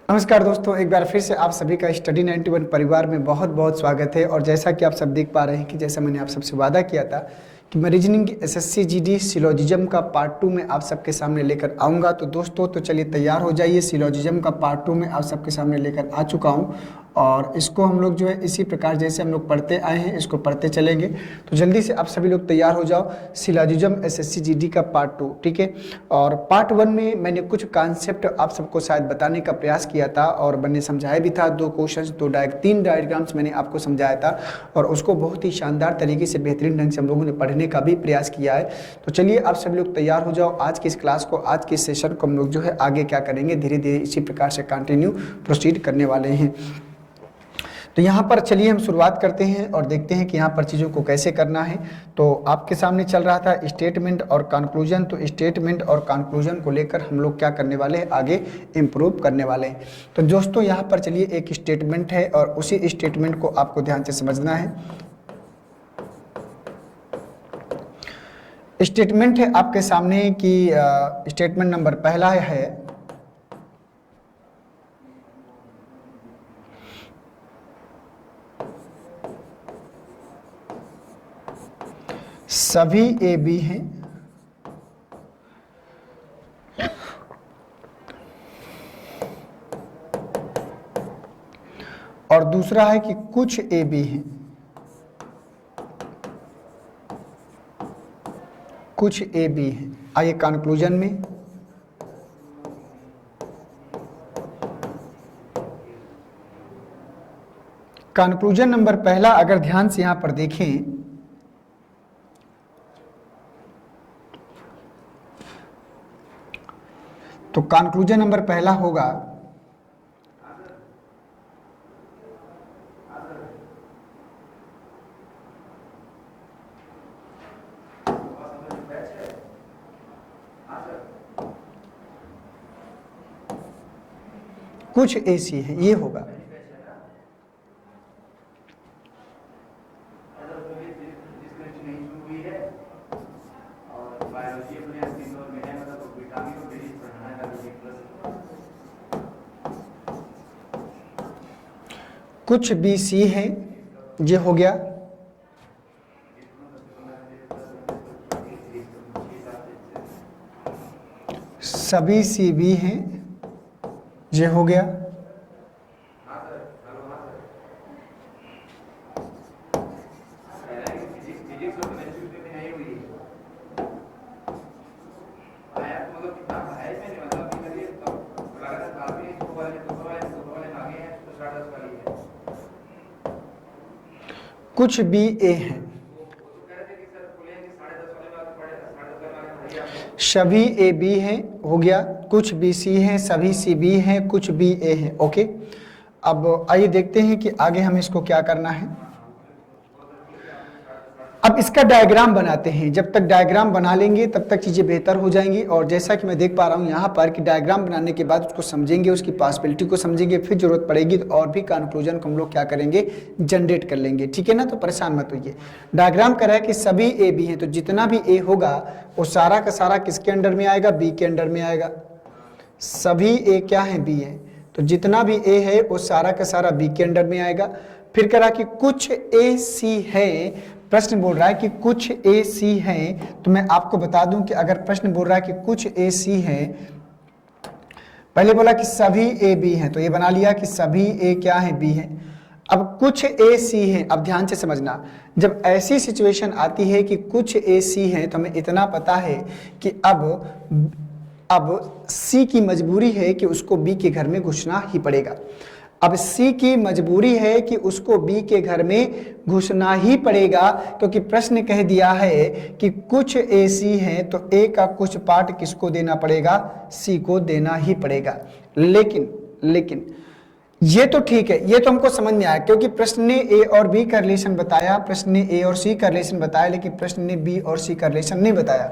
नमस्कार दोस्तों, एक बार फिर से आप सभी का स्टडी 91 परिवार में बहुत बहुत स्वागत है। और जैसा कि आप सब देख पा रहे हैं कि जैसा मैंने आप सबसे वादा किया था कि मैं रीजनिंग की एसएससी जीडी सिलोजिज्म का पार्ट 2 में आप सबके सामने लेकर आऊँगा। तो दोस्तों तो चलिए तैयार हो जाइए। सिलोजिज्म का पार्ट 2 में आप सबके सामने लेकर आ चुका हूँ और इसको हम लोग जो है इसी प्रकार जैसे हम लोग पढ़ते आए हैं इसको पढ़ते चलेंगे। तो जल्दी से आप सभी लोग तैयार हो जाओ। सिलोजिज्म एसएससी जीडी का पार्ट 2, ठीक है। और पार्ट 1 में मैंने कुछ कॉन्सेप्ट आप सबको शायद बताने का प्रयास किया था और मैंने समझाया भी था। 2 क्वेश्चंस 3 डायग्राम्स मैंने आपको समझाया था और उसको बहुत ही शानदार तरीके से बेहतरीन ढंग से हम लोगों ने पढ़ने का भी प्रयास किया है। तो चलिए आप सभी लोग तैयार हो जाओ। आज की इस क्लास को, आज के इस सेशन को हम लोग जो है आगे क्या करेंगे, धीरे धीरे इसी प्रकार से कंटिन्यू प्रोसीड करने वाले हैं। तो यहाँ पर चलिए हम शुरुआत करते हैं और देखते हैं कि यहाँ पर चीज़ों को कैसे करना है। तो आपके सामने चल रहा था स्टेटमेंट और कंक्लूजन। तो स्टेटमेंट और कंक्लूजन को लेकर हम लोग क्या करने वाले हैं, आगे इम्प्रूव करने वाले हैं। तो दोस्तों यहाँ पर चलिए एक स्टेटमेंट है और उसी स्टेटमेंट को आपको ध्यान से समझना है। स्टेटमेंट है आपके सामने कि स्टेटमेंट नंबर पहला है सभी ए बी हैं और दूसरा है कि कुछ ए बी हैं, कुछ ए बी हैं। आइए कंक्लूजन में कंक्लूजन नंबर पहला अगर ध्यान से यहां पर देखें तो कंक्लूजन नंबर पहला होगा कुछ ऐसी है, ये होगा। कुछ बी सी है, ये हो गया। सभी सी बी हैं, ये हो गया। कुछ बी ए हैं, सभी ए बी हैं, हो गया। कुछ बी सी हैं, सभी सी बी हैं, कुछ बी ए हैं। ओके, अब आइए देखते हैं कि आगे हमें इसको क्या करना है। अब इसका डायग्राम बनाते हैं। जब तक डायग्राम बना लेंगे तब तक चीज़ें बेहतर हो जाएंगी। और जैसा कि मैं देख पा रहा हूँ यहाँ पर कि डायग्राम बनाने के बाद उसको समझेंगे, उसकी पॉसिबिलिटी को समझेंगे, फिर जरूरत पड़ेगी तो और भी कंक्लूजन को हम लोग क्या करेंगे, जनरेट कर लेंगे। ठीक है ना, तो परेशान मत होइए। डायग्राम कर रहा है कि सभी ए बी हैं, तो जितना भी ए होगा वो सारा का सारा किसके अंडर में आएगा, बी के अंडर में आएगा। सभी ए क्या है, बी है, तो जितना भी ए है वो सारा का सारा बी के अंडर में आएगा। फिर करा कि कुछ ए सी है। प्रश्न बोल रहा है कि कुछ ए सी हैं, तो मैं आपको बता दूं कि अगर प्रश्न बोल रहा है कि कुछ ए सी हैं, पहले बोला कि सभी ए बी हैं, तो ये बना लिया कि सभी ए क्या है, बी है। अब कुछ ए सी हैं, अब ध्यान से समझना, जब ऐसी सिचुएशन आती है कि कुछ ए सी हैं तो हमें इतना पता है कि अब सी की मजबूरी है कि उसको बी के घर में घुसना ही पड़ेगा। अब सी की मजबूरी है कि उसको बी के घर में घुसना ही पड़ेगा, क्योंकि प्रश्न कह दिया है कि कुछ ए सी हैं, तो ए का कुछ पार्ट किसको देना पड़ेगा, सी को देना ही पड़ेगा। लेकिन ये तो ठीक है, ये तो हमको समझ में आया, क्योंकि प्रश्न ने ए और बी का रिलेशन बताया, प्रश्न ने ए और सी का रिलेशन बताया, लेकिन प्रश्न ने बी और सी का रिलेशन नहीं बताया।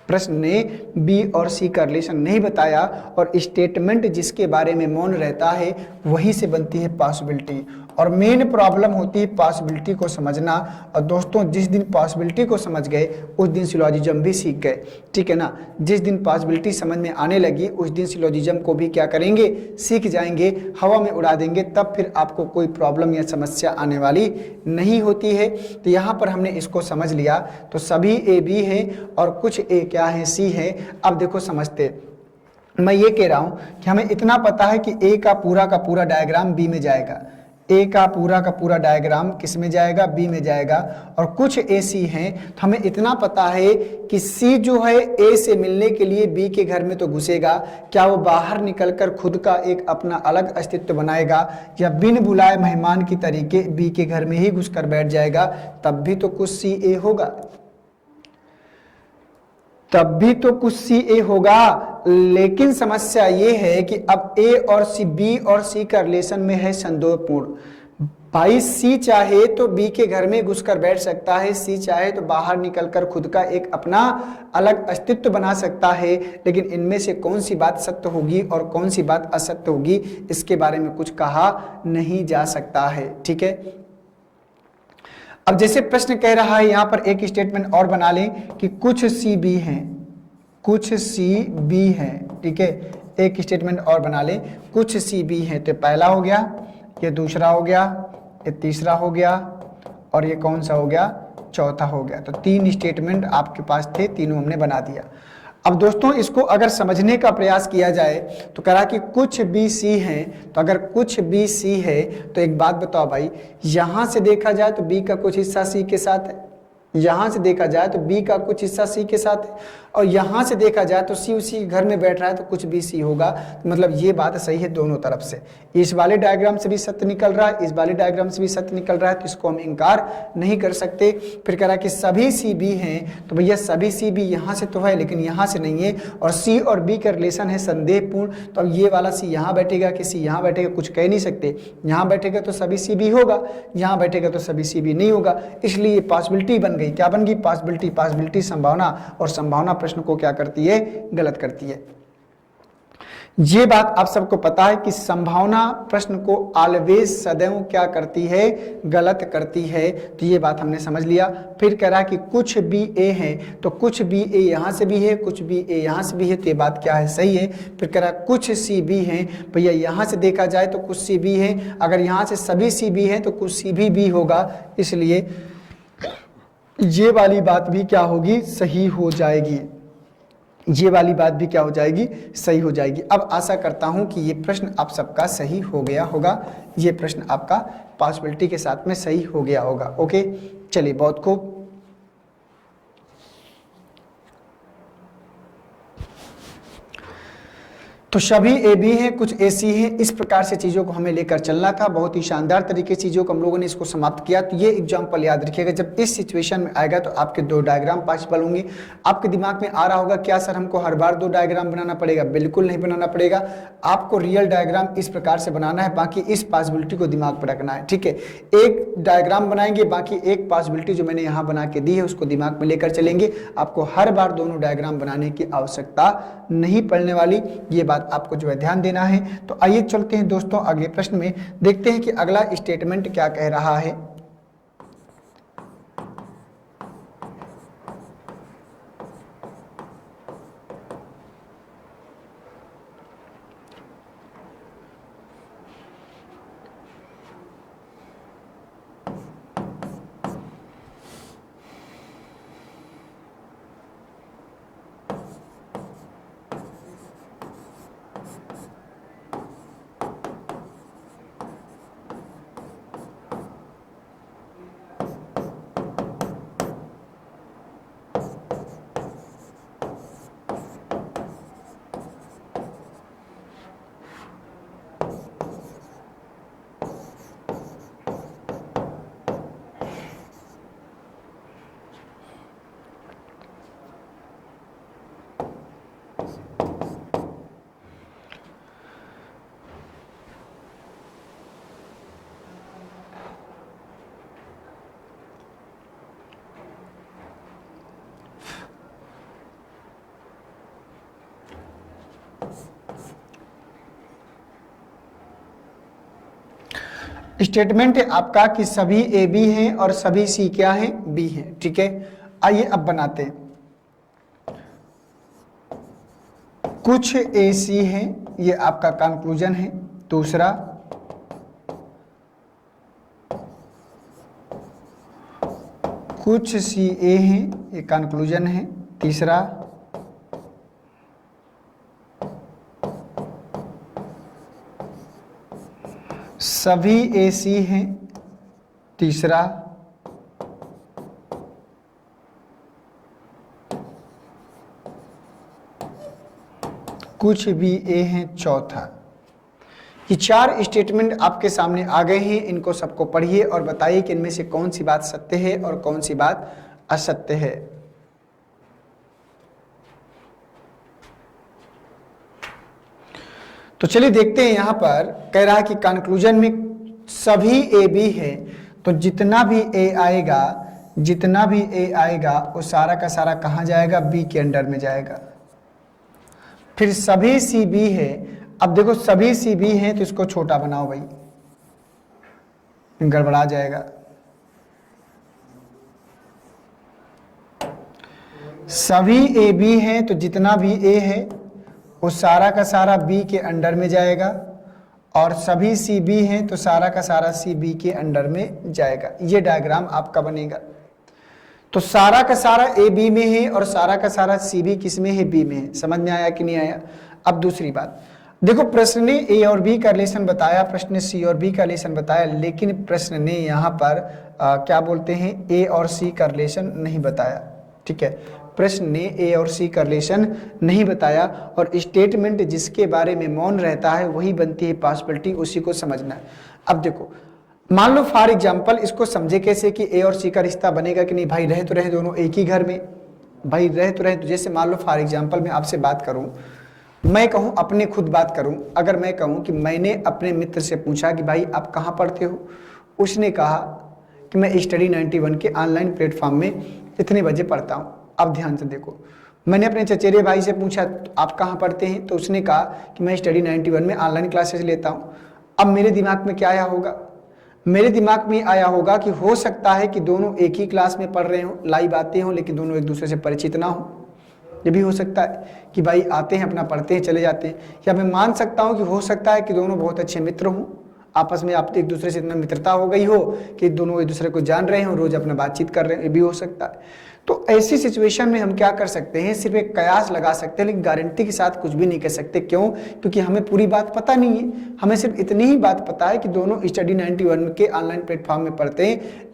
प्रश्न ने बी और सी का रिलेशन नहीं बताया, और स्टेटमेंट जिसके बारे में मौन रहता है वहीं से बनती है पॉसिबिलिटी, और मेन प्रॉब्लम होती है पॉसिबिलिटी को समझना। और दोस्तों जिस दिन पॉसिबिलिटी को समझ गए उस दिन सिलोजिज्म भी सीख गए, ठीक है ना। जिस दिन पॉसिबिलिटी समझ में आने लगी उस दिन सिलोजिज्म को भी क्या करेंगे, सीख जाएंगे, हवा में उड़ा देंगे, तब फिर आपको कोई प्रॉब्लम या समस्या आने वाली नहीं होती है। तो यहाँ पर हमने इसको समझ लिया। तो सभी ए बी है और कुछ ए क्या है, सी है। अब देखो समझते, मैं ये कह रहा हूं कि हमें इतना पता है कि ए का पूरा डायग्राम बी में जाएगा, ए का पूरा डायग्राम किस में जाएगा, बी में जाएगा। और कुछ ए सी हैं, तो हमें इतना पता है कि सी जो है ए से मिलने के लिए बी के घर में तो घुसेगा, क्या वो बाहर निकलकर खुद का एक अपना अलग अस्तित्व बनाएगा, या बिन बुलाए मेहमान की तरीके बी के घर में ही घुसकर बैठ जाएगा, तब भी तो कुछ सी ए होगा, तब भी तो कुछ सी ए होगा। लेकिन समस्या ये है कि अब ए और सी, बी और सी का रिलेशन में है संदेहपूर्ण। भाई सी चाहे तो बी के घर में घुसकर बैठ सकता है, सी चाहे तो बाहर निकलकर खुद का एक अपना अलग अस्तित्व बना सकता है, लेकिन इनमें से कौन सी बात सत्य होगी और कौन सी बात असत्य होगी इसके बारे में कुछ कहा नहीं जा सकता है, ठीक है। अब जैसे प्रश्न कह रहा है यहां पर एक स्टेटमेंट और बना लें कि कुछ सी बी हैं, कुछ सी बी हैं, ठीक है। एक स्टेटमेंट और बना लें, कुछ सी बी हैं। तो पहला हो गया, ये दूसरा हो गया, ये तीसरा हो गया, और ये कौन सा हो गया, चौथा हो गया। तो 3 स्टेटमेंट आपके पास थे, तीनों हमने बना दिया। अब दोस्तों इसको अगर समझने का प्रयास किया जाए तो कह रहा कि कुछ बी सी है। तो अगर कुछ बी सी है तो एक बात बताओ भाई, यहां से देखा जाए तो बी का कुछ हिस्सा सी के साथ है, यहां से देखा जाए तो बी का कुछ हिस्सा सी के साथ है, और यहां से देखा जाए तो सी उसी घर में बैठ रहा है, तो कुछ भी सी होगा। तो मतलब ये बात सही है दोनों तरफ से, इस वाले डायग्राम से भी सत्य निकल रहा है, इस वाले डायग्राम से भी सत्य निकल रहा है, तो इसको हम इनकार नहीं कर सकते। फिर कह रहा कि सभी सी बी हैं, तो भैया सभी सी बी यहाँ से तो है लेकिन यहाँ से नहीं है, और सी और बी का रिलेशन है संदेहपूर्ण। तो अब ये वाला सी यहाँ बैठेगा कि सी यहाँ बैठेगा, कुछ कह नहीं सकते। यहाँ बैठेगा तो सभी सी बी होगा, यहाँ बैठेगा तो सभी सी बी नहीं होगा, इसलिए पॉसिबिलिटी बन गई। क्या बन गई, पॉसिबिलिटी। पॉसिबिलिटी संभावना, और संभावना प्रश्न को क्या करती है, गलत करती है। ये बात आप सबको पता है कि संभावना प्रश्न को ऑलवेज सदैव क्या करती है, गलत करती है। तो ये बात हमने समझ लिया। फिर कह रहा कि कुछ बी ए है, तो कुछ बी ए यहां से भी है, कुछ बी ए यहां से भी है, तो ये बात क्या है, सही है। फिर कह रहा कुछ सी बी है, भैया यहां से देखा जाए तो कुछ सी बी है, अगर यहां से सभी सी बी है तो कुछ सी भी होगा, इसलिए ये वाली बात भी क्या होगी, सही हो जाएगी। ये वाली बात भी क्या हो जाएगी, सही हो जाएगी। अब आशा करता हूं कि ये प्रश्न आप सबका सही हो गया होगा, ये प्रश्न आपका पॉसिबिलिटी के साथ में सही हो गया होगा। ओके, चलिए बहुत खूब। तो सभी ए बी हैं, कुछ ए सी हैं, इस प्रकार से चीज़ों को हमें लेकर चलना था। बहुत ही शानदार तरीके से चीज़ों को हम लोगों ने इसको समाप्त किया। तो ये एग्जाम्पल याद रखिएगा, जब इस सिचुएशन में आएगा तो आपके 2 डायग्राम पॉसिबल होंगे। आपके दिमाग में आ रहा होगा क्या सर हमको हर बार 2 डायग्राम बनाना पड़ेगा? बिल्कुल नहीं बनाना पड़ेगा, आपको रियल डायग्राम इस प्रकार से बनाना है, बाकी इस पॉसिबिलिटी को दिमाग पर रखना है, ठीक है। एक डायग्राम बनाएंगे, बाकी एक पॉसिबिलिटी जो मैंने यहाँ बना के दी है उसको दिमाग में लेकर चलेंगे। आपको हर बार दोनों डायग्राम बनाने की आवश्यकता नहीं पड़ने वाली, ये बात आपको जो है ध्यान देना है। तो आइए चलते हैं दोस्तों अगले प्रश्न में, देखते हैं कि अगला स्टेटमेंट क्या कह रहा है। स्टेटमेंट है आपका कि सभी ए बी हैं और सभी सी क्या हैं, बी हैं। ठीक है, आइए अब बनाते हैं। कुछ ए सी हैं, ये आपका कंक्लूजन है। दूसरा, कुछ सी ए हैं, ये कंक्लूजन है। तीसरा, सभी ए सी हैं। तीसरा, कुछ भी ए हैं। चौथा। ये चार स्टेटमेंट आपके सामने आ गए हैं, इनको सबको पढ़िए और बताइए कि इनमें से कौन सी बात सत्य है और कौन सी बात असत्य है। तो चलिए देखते हैं। यहां पर कह रहा है कि कंक्लूजन में सभी ए बी है, तो जितना भी ए आएगा, जितना भी ए आएगा वो सारा का सारा कहां जाएगा, बी के अंडर में जाएगा। फिर सभी सी बी है। अब देखो सभी सी बी है तो इसको छोटा बनाओ भाई, गड़बड़ा जाएगा। सभी ए बी है तो जितना भी ए है वो सारा का सारा बी के अंडर में जाएगा, और सभी सी बी हैं तो सारा का सारा सी बी के अंडर में जाएगा। ये डायग्राम आपका बनेगा। तो सारा का सारा ए बी में है और सारा का सारा सी बी किस में है, बी में है। समझ में आया कि नहीं आया? अब दूसरी बात देखो, प्रश्न ने ए और बी का रिलेशन बताया, प्रश्न ने सी और बी का रिलेशन बताया, लेकिन प्रश्न ने यहाँ पर क्या बोलते हैं, ए और सी का रिलेशन नहीं बताया। ठीक है, प्रश्न ने ए और सी का रिलेशन नहीं बताया, और स्टेटमेंट जिसके बारे में मौन रहता है वही बनती है पॉसिबिलिटी, उसी को समझना है। अब देखो, मान लो फॉर एग्जाम्पल, इसको समझे कैसे कि ए और सी का रिश्ता बनेगा कि नहीं। भाई रहे तो रहे दोनों एक ही घर में, भाई रहे तो रहे। तो जैसे मान लो फॉर एग्जाम्पल मैं आपसे बात करूं, मैं कहूं, अपने खुद बात करूं, अगर मैं कहूं कि मैंने अपने मित्र से पूछा कि भाई आप कहाँ पढ़ते हो, उसने कहा कि मैं स्टडी 91 के ऑनलाइन प्लेटफॉर्म में इतने बजे पढ़ता हूं। अब ध्यान से देखो, मैंने अपने चचेरे भाई से पूछा तो आप कहाँ पढ़ते हैं, तो उसने कहा कि मैं स्टडी 91 में ऑनलाइन क्लासेस लेता हूँ। अब मेरे दिमाग में क्या आया होगा, मेरे दिमाग में आया होगा कि हो सकता है कि दोनों एक ही क्लास में पढ़ रहे हों, लाइव आते हों, लेकिन दोनों एक दूसरे से परिचित ना हो। ये भी हो सकता है कि भाई आते हैं, अपना पढ़ते हैं, चले जाते हैं। या मैं मान सकता हूं कि हो सकता है कि दोनों बहुत अच्छे मित्र हों, आपस में आप एक दूसरे से इतना मित्रता हो गई हो कि दोनों एक दूसरे को जान रहे हो, रोज अपना बातचीत कर रहे हैं। ये भी हो सकता है। तो ऐसी सिचुएशन में हम क्या कर सकते हैं, सिर्फ एक कयास लगा सकते हैं, लेकिन गारंटी के साथ कुछ भी नहीं कह सकते। क्यों? क्योंकि हमें पूरी बात पता नहीं है। हमें सिर्फ इतनी ही बात पता है कि दोनों स्टडी 91 के ऑनलाइन प्लेटफॉर्म में पढ़ते हैं,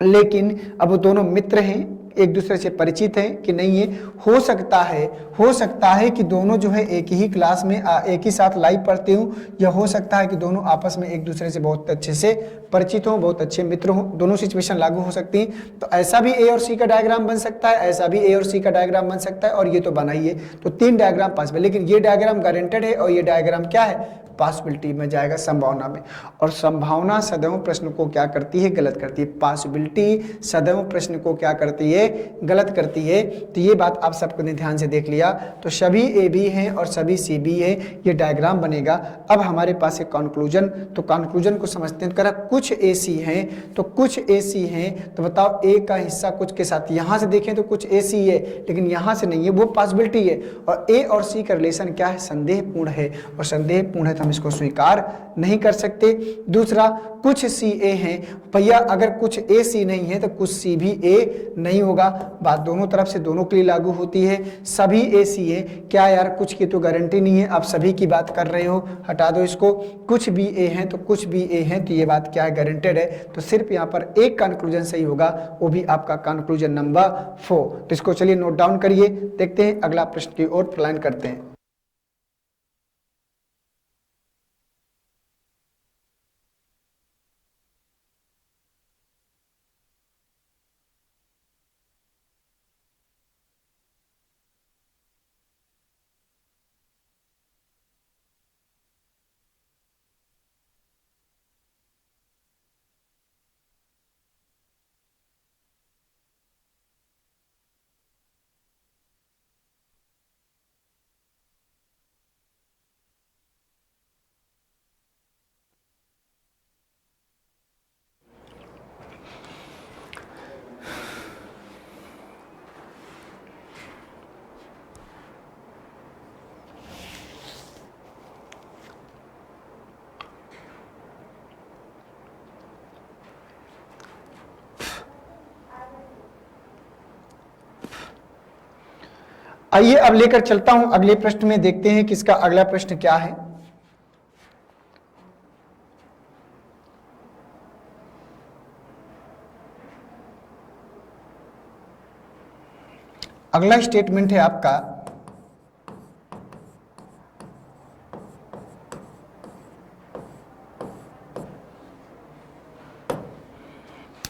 लेकिन अब वो दोनों मित्र हैं, एक दूसरे से परिचित हैं कि नहीं है। हो सकता है कि दोनों जो है एक ही क्लास में एक ही साथ लाइव पढ़ते हों, या हो सकता है कि दोनों आपस में एक दूसरे से बहुत अच्छे से परिचित हों, बहुत अच्छे मित्र हों। दोनों सिचुएशन लागू हो सकती हैं। तो ऐसा भी ए और सी का डायग्राम बन सकता है, ऐसा भी ए और सी का डायग्राम बन सकता है, और ये तो बना ही है। तो तीन डायग्राम पॉसिबल, लेकिन ये डायग्राम गारंटेड है और ये डायग्राम क्या है, पॉसिबिलिटी में जाएगा, संभावना में। और संभावना सदैव प्रश्न को क्या करती है, गलत करती है। पॉसिबिलिटी सदैव प्रश्न को क्या करती है, गलत करती है। तो ये बात आप सबको ने ध्यान से देख लिया। तो सभी ए बी हैं और सभी सी बी है, ये डायग्राम बनेगा। अब हमारे पास है कंक्लूजन। तो कंक्लूजन को समझते हैं। करा कुछ ए सी हैं, तो कुछ ए सी हैं, तो बताओ ए का हिस्सा कुछ के साथ, यहां से देखें तो कुछ ए सी है, लेकिन यहां से नहीं है, वो पॉसिबिलिटी है। और ए और सी का रिलेशन क्या है, संदेहपूर्ण है, और संदेहपूर्ण है तो हम इसको स्वीकार नहीं कर सकते। दूसरा, कुछ सी ए हैं, भैया अगर कुछ ए सी नहीं है तो कुछ सी भी ए नहीं होगा। बात दोनों तरफ से, दोनों के लिए लागू होती है। सभी ए सी है, क्या यार कुछ की तो गारंटी नहीं है, आप सभी की बात कर रहे हो, हटा दो इसको। कुछ भी ए हैं तो कुछ भी ए हैं, तो ये बात क्या है, गारंटेड है। तो सिर्फ यहाँ पर एक कंक्लूजन सही होगा, वो भी आपका कंक्लूजन नंबर 4। तो इसको चलिए नोट डाउन करिए, देखते हैं अगला प्रश्न की ओर प्लान करते हैं। आइए अब लेकर चलता हूं अगले प्रश्न में, देखते हैं कि इसका अगला प्रश्न क्या है। अगला स्टेटमेंट है आपका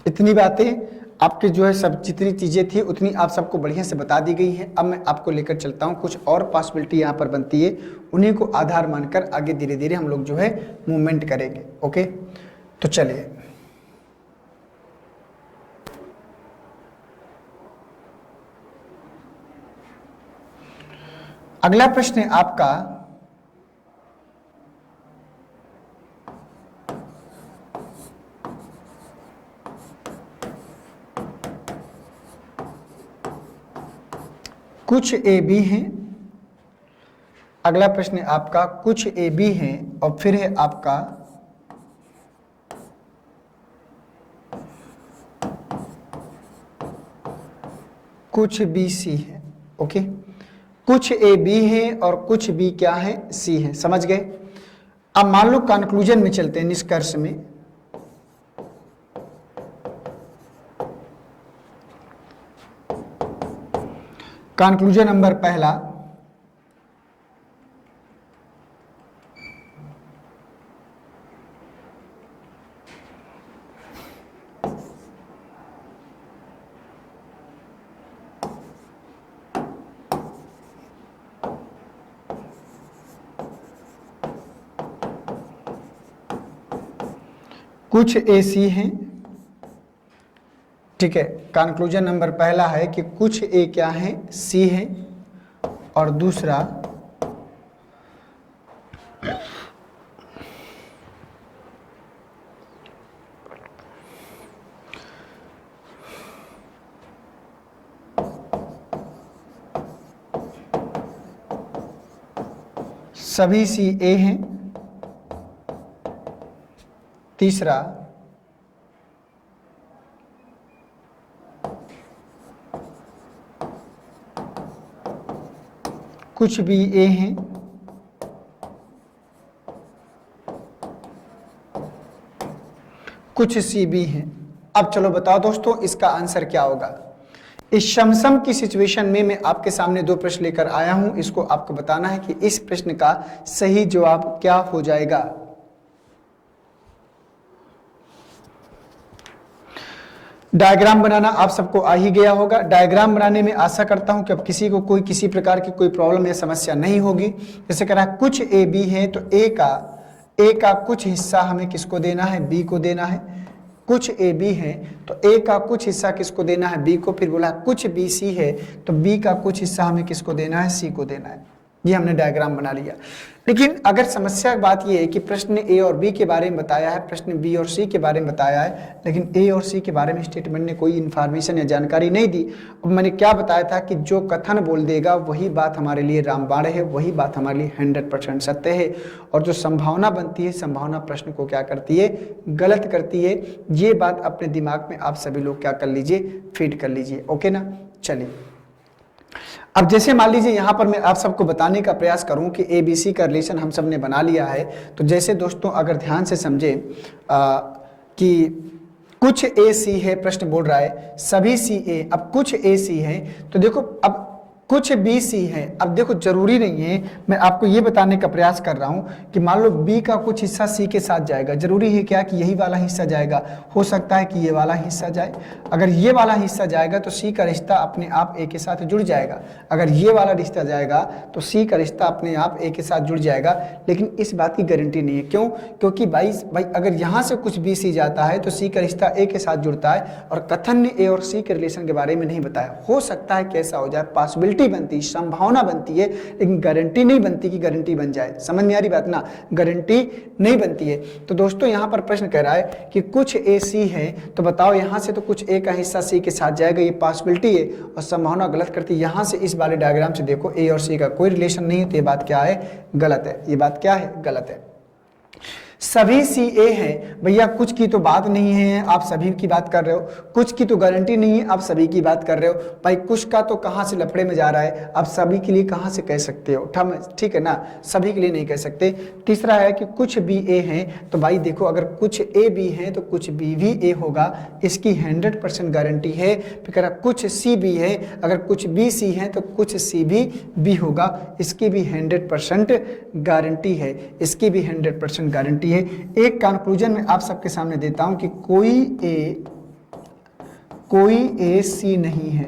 इतनी बातें आपके जो है सब जितनी चीजें थी उतनी आप सबको बढ़िया से बता दी गई हैं। अब मैं आपको लेकर चलता हूं, कुछ और पॉसिबिलिटी यहां पर बनती है, उन्हीं को आधार मानकर आगे धीरे धीरे हम लोग जो है मूवमेंट करेंगे। ओके, तो चलिए अगला प्रश्न है आपका कुछ ए बी हैं। अगला प्रश्न है आपका कुछ ए बी हैं और फिर है आपका कुछ बी सी है। ओके, कुछ ए बी है और कुछ बी क्या है, सी है। समझ गए? अब मान लो कंक्लूजन में चलते हैं, निष्कर्ष में। कंक्लूजन नंबर पहला, कुछ ए सी हैं। ठीक है, कंक्लूजन नंबर पहला है कि कुछ ए क्या है, सी है, और दूसरा सभी सी ए हैं, तीसरा कुछ भी ए हैं, कुछ सी बी हैं। अब चलो बताओ दोस्तों इसका आंसर क्या होगा। इस समसम की सिचुएशन में मैं आपके सामने दो प्रश्न लेकर आया हूं, इसको आपको बताना है कि इस प्रश्न का सही जवाब क्या हो जाएगा। डायग्राम बनाना आप सबको आ ही गया होगा। डायग्राम बनाने में आशा करता हूं कि अब किसी को कोई किसी प्रकार की कोई प्रॉब्लम या समस्या नहीं होगी। जैसे कह रहा है कुछ ए बी है, तो ए का कुछ हिस्सा हमें किसको देना है, बी को देना है। कुछ ए बी है तो ए का कुछ हिस्सा किसको देना है, बी को। फिर बोला कुछ बी सी है तो बी का कुछ हिस्सा हमें किसको देना है, सी को देना है। ये हमने डायग्राम बना लिया। लेकिन अगर समस्या की बात ये है कि प्रश्न ए और बी के बारे में बताया है, प्रश्न बी और सी के बारे में बताया है, लेकिन ए और सी के बारे में स्टेटमेंट ने कोई इन्फॉर्मेशन या जानकारी नहीं दी। अब मैंने क्या बताया था कि जो कथन बोल देगा वही बात हमारे लिए रामबाण है, वही बात हमारे लिए 100% सत्य है। और जो संभावना बनती है, संभावना प्रश्न को क्या करती है, गलत करती है। ये बात अपने दिमाग में आप सभी लोग क्या कर लीजिए, फीड कर लीजिए। ओके ना, चलिए अब जैसे मान लीजिए यहाँ पर मैं आप सबको बताने का प्रयास करूँ कि ए बी सी का रिलेशन हम सब ने बना लिया है। तो जैसे दोस्तों अगर ध्यान से समझे कि कुछ ए सी है, प्रश्न बोल रहा है सभी सी ए। अब कुछ ए सी है तो देखो, अब कुछ बी सी है। अब देखो जरूरी नहीं है, मैं आपको ये बताने का प्रयास कर रहा हूं कि मान लो बी का कुछ हिस्सा सी के साथ जाएगा। जरूरी है क्या कि यही वाला हिस्सा जाएगा? हो सकता है कि ये वाला हिस्सा जाए। अगर ये वाला हिस्सा जाएगा तो सी का रिश्ता अपने आप ए के साथ जुड़ जाएगा। अगर ये वाला रिश्ता जाएगा तो सी का रिश्ता अपने आप ए के साथ जुड़ जाएगा। लेकिन इस बात की गारंटी नहीं है। क्यों? क्योंकि भाई अगर यहाँ से कुछ बी सी जाता है तो सी का रिश्ता ए के साथ जुड़ता है, और कथन ने ए और सी के रिलेशन के बारे में नहीं बताया। हो सकता है कैसा हो जाए, पॉसिबिलिटी बनती, संभावना बनती है, लेकिन गारंटी नहीं बनती कि गारंटी बन जाए। समझ में आ रही बात ना, गारंटी नहीं बनती है। तो दोस्तों यहां पर प्रश्न कह रहा है कि कुछ ए सी है, तो बताओ यहां से तो कुछ ए का हिस्सा सी के साथ जाएगा, ये पॉसिबिलिटी है, और संभावना गलत करती है। यहां से इस वाले डायग्राम से देखो ए और सी का कोई रिलेशन नहीं है, तो ये बात क्या है, गलत है। ये बात क्या है, गलत है। सभी सी ए हैं भैया, कुछ की तो बात नहीं है, आप सभी की बात कर रहे हो। कुछ की तो गारंटी नहीं है, आप सभी की बात कर रहे हो। भाई कुछ का तो कहाँ से लफड़े में जा रहा है, आप सभी के लिए कहाँ से कह सकते हो, ठीक है ना, सभी के लिए नहीं कह सकते। तीसरा है कि कुछ बी ए हैं, तो भाई देखो अगर कुछ ए बी हैं तो कुछ बी भी ए होगा, इसकी 100% गारंटी है। फिर कह रहा कुछ सी बी है, अगर कुछ बी सी है तो कुछ सी भी बी होगा, इसकी भी 100% गारंटी है, इसकी भी 100% गारंटी है। एक कंक्लूजन में आप सबके सामने देता हूं कि कोई ए सी नहीं है।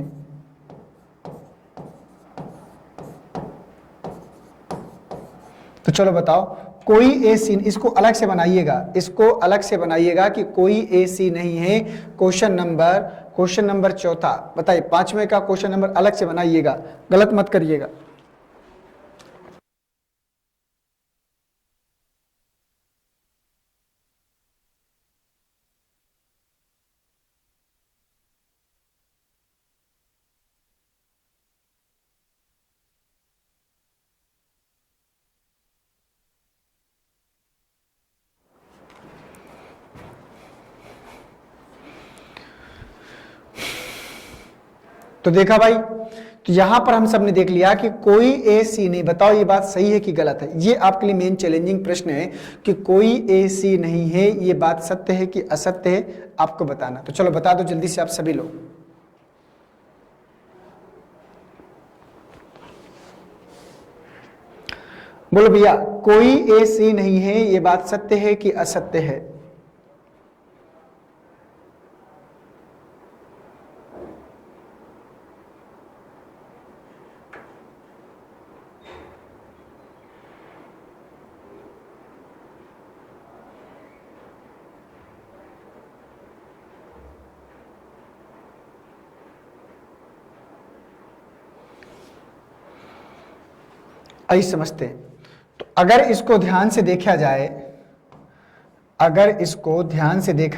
तो चलो बताओ, कोई ए सी, इसको अलग से बनाइएगा, इसको अलग से बनाइएगा कि कोई ए सी नहीं है। क्वेश्चन नंबर चौथा बताइए, 5वें का क्वेश्चन नंबर अलग से बनाइएगा, गलत मत करिएगा। तो देखा भाई, तो यहां पर हम सब ने देख लिया कि कोई ए सी नहीं। बताओ ये बात सही है कि गलत है? ये आपके लिए मेन चैलेंजिंग प्रश्न है कि कोई ए सी नहीं है, ये बात सत्य है कि असत्य है, आपको बताना। तो चलो बता दो जल्दी से आप सभी लोग। बोलो भैया, कोई ए सी नहीं है, ये बात सत्य है कि असत्य है? आई समझते हैं। तो अगर इसको ध्यान से देखा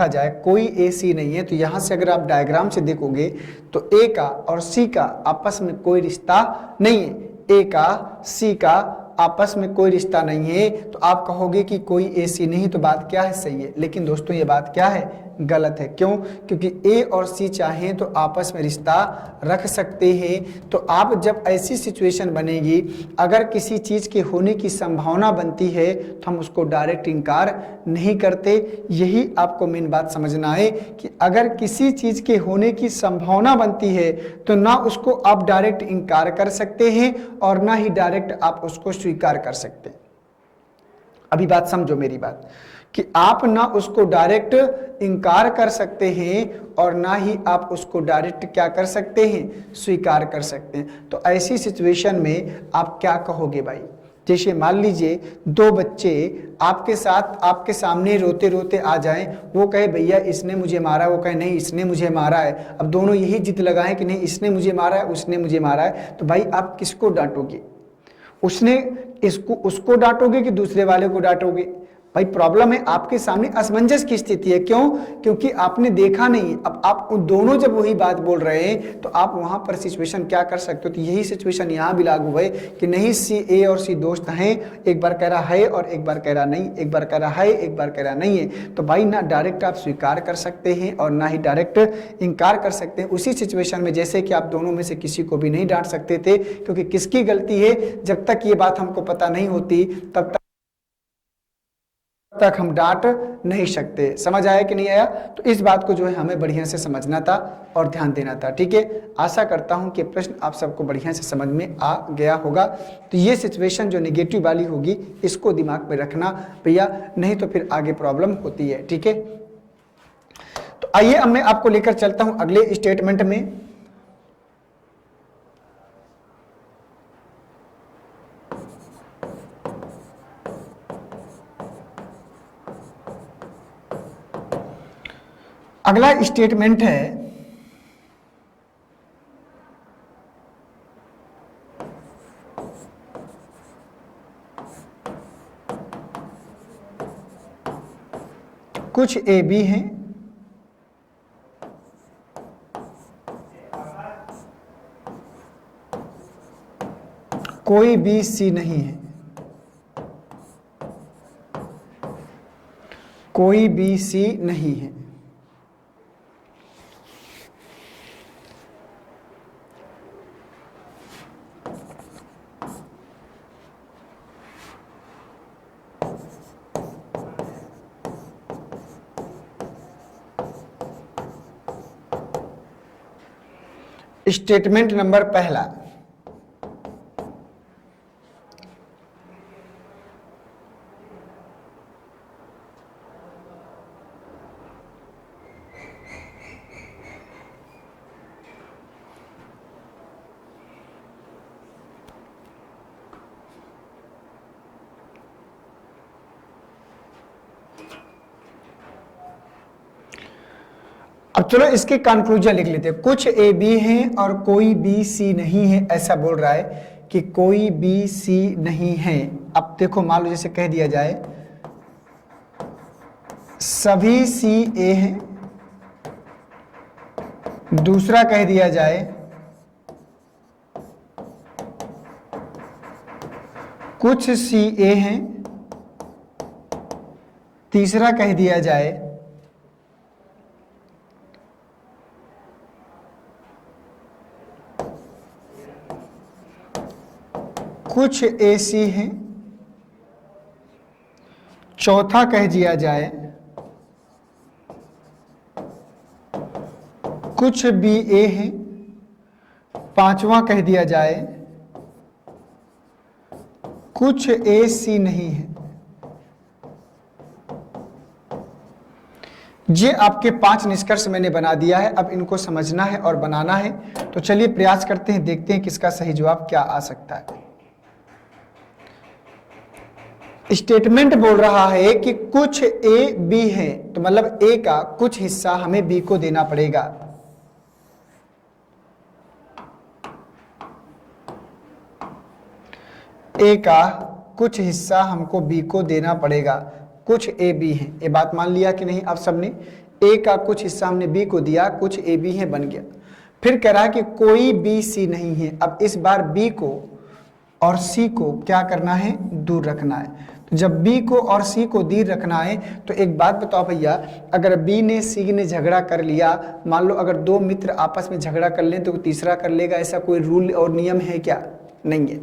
जाए, कोई ए सी नहीं है, तो यहां से अगर आप डायग्राम से देखोगे तो ए का और सी का आपस में कोई रिश्ता नहीं है। ए का सी का आपस में कोई रिश्ता नहीं है, तो आप कहोगे कि कोई ए सी नहीं, तो बात क्या है? सही है। लेकिन दोस्तों ये बात क्या है? गलत है। क्यों? क्योंकि ए और सी चाहें तो आपस में रिश्ता रख सकते हैं। तो आप जब ऐसी सिचुएशन बनेगी, अगर किसी चीज के होने की संभावना बनती है तो हम उसको डायरेक्ट इनकार नहीं करते। यही आपको मेन बात समझना है कि अगर किसी चीज के होने की संभावना बनती है तो ना उसको आप डायरेक्ट इनकार कर सकते हैं और ना ही डायरेक्ट आप उसको स्वीकार कर सकते हैं। अभी बात समझो मेरी बात, कि आप ना उसको डायरेक्ट इनकार कर सकते हैं और ना ही आप उसको डायरेक्ट क्या कर सकते हैं? स्वीकार कर सकते हैं। तो ऐसी सिचुएशन में आप क्या कहोगे भाई? जैसे मान लीजिए दो बच्चे आपके साथ आपके सामने रोते रोते आ जाएं, वो कहे भैया इसने मुझे मारा, वो कहे नहीं इसने मुझे मारा है। अब दोनों यही जिद लगाएं कि नहीं इसने मुझे मारा है, उसने मुझे मारा है। तो भाई आप किसको डांटोगे? उसको डांटोगे कि दूसरे वाले को डांटोगे? भाई प्रॉब्लम है, आपके सामने असमंजस की स्थिति है। क्यों? क्योंकि आपने देखा नहीं। अब आप उन दोनों जब वही बात बोल रहे हैं तो आप वहां पर सिचुएशन क्या कर सकते हो? तो यही सिचुएशन यहां भी लागू है कि नहीं सी ए और सी दोस्त हैं, एक बार कह रहा है और एक बार कह रहा नहीं, एक बार कह रहा है एक बार कह रहा नहीं है। तो भाई ना डायरेक्ट आप स्वीकार कर सकते हैं और ना ही डायरेक्ट इनकार कर सकते हैं। उसी सिचुएशन में जैसे कि आप दोनों में से किसी को भी नहीं डांट सकते थे, क्योंकि किसकी गलती है जब तक ये बात हमको पता नहीं होती तब तक हम डांट नहीं सकते। समझ आया कि नहीं आया? तो इस बात को जो है हमें बढ़िया से समझना था और ध्यान देना था। ठीक है, आशा करता हूं कि प्रश्न आप सबको बढ़िया से समझ में आ गया होगा। तो ये सिचुएशन जो नेगेटिव वाली होगी इसको दिमाग में रखना भैया, नहीं तो फिर आगे प्रॉब्लम होती है। ठीक है, तो आइए अब मैं आपको लेकर चलता हूं अगले स्टेटमेंट में। अगला स्टेटमेंट है कुछ ए बी हैं, कोई बी सी नहीं है। कोई बी सी नहीं है। स्टेटमेंट नंबर पहला, अब चलो इसके कंक्लूजन लिख लेते हैं। कुछ ए बी हैं और कोई बी सी नहीं है, ऐसा बोल रहा है कि कोई बी सी नहीं है। अब देखो मान लो जैसे कह दिया जाए सभी सी ए हैं, दूसरा कह दिया जाए कुछ सी ए हैं, तीसरा कह दिया जाए कुछ ए सी हैं, चौथा कह दिया जाए कुछ बी ए हैं, पांचवा कह दिया जाए कुछ ए सी नहीं है। ये आपके 5 निष्कर्ष मैंने बना दिया है। अब इनको समझना है और बनाना है, तो चलिए प्रयास करते हैं, देखते हैं किसका सही जवाब क्या आ सकता है। स्टेटमेंट बोल रहा है कि कुछ ए बी है, तो मतलब ए का कुछ हिस्सा हमें बी को देना पड़ेगा। ए का कुछ हिस्सा हमको बी को देना पड़ेगा। कुछ ए बी है, ये बात मान लिया कि नहीं आप सबने? ए का कुछ हिस्सा हमने बी को दिया, कुछ ए बी है, बन गया। फिर कह रहा है कि कोई बी सी नहीं है। अब इस बार बी को और सी को क्या करना है? दूर रखना है। तो जब बी को और सी को दूर रखना है तो एक बात बताओ भैया, अगर बी ने सी ने झगड़ा कर लिया, मान लो अगर 2 मित्र आपस में झगड़ा कर लें तो तीसरा कर लेगा, ऐसा कोई रूल और नियम है क्या? नहीं है,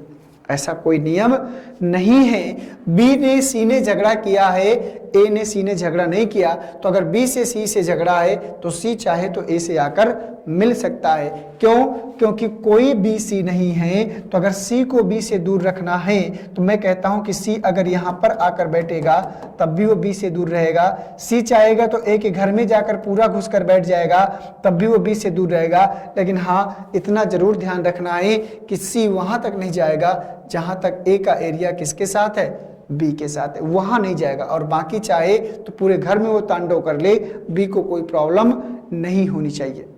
ऐसा कोई नियम नहीं है। बी ने सी ने झगड़ा किया है, ए ने सी ने झगड़ा नहीं किया, तो अगर बी से सी से झगड़ा है तो सी चाहे तो ए से आकर मिल सकता है। क्यों? क्योंकि कोई बी सी नहीं है। तो अगर सी को बी से दूर रखना है तो मैं कहता हूं कि सी अगर यहां पर आकर बैठेगा तब भी वो बी से दूर रहेगा। सी चाहेगा तो ए के घर में जाकर पूरा घुसकर बैठ जाएगा, तब भी वो बी से दूर रहेगा। लेकिन हाँ, इतना जरूर ध्यान रखना है कि सी वहां तक नहीं जाएगा जहां तक ए का एरिया किसके साथ है? बी के साथ है, वहां नहीं जाएगा। और बाकी चाहे तो पूरे घर में वो तांडव कर ले, बी को कोई प्रॉब्लम नहीं होनी चाहिए।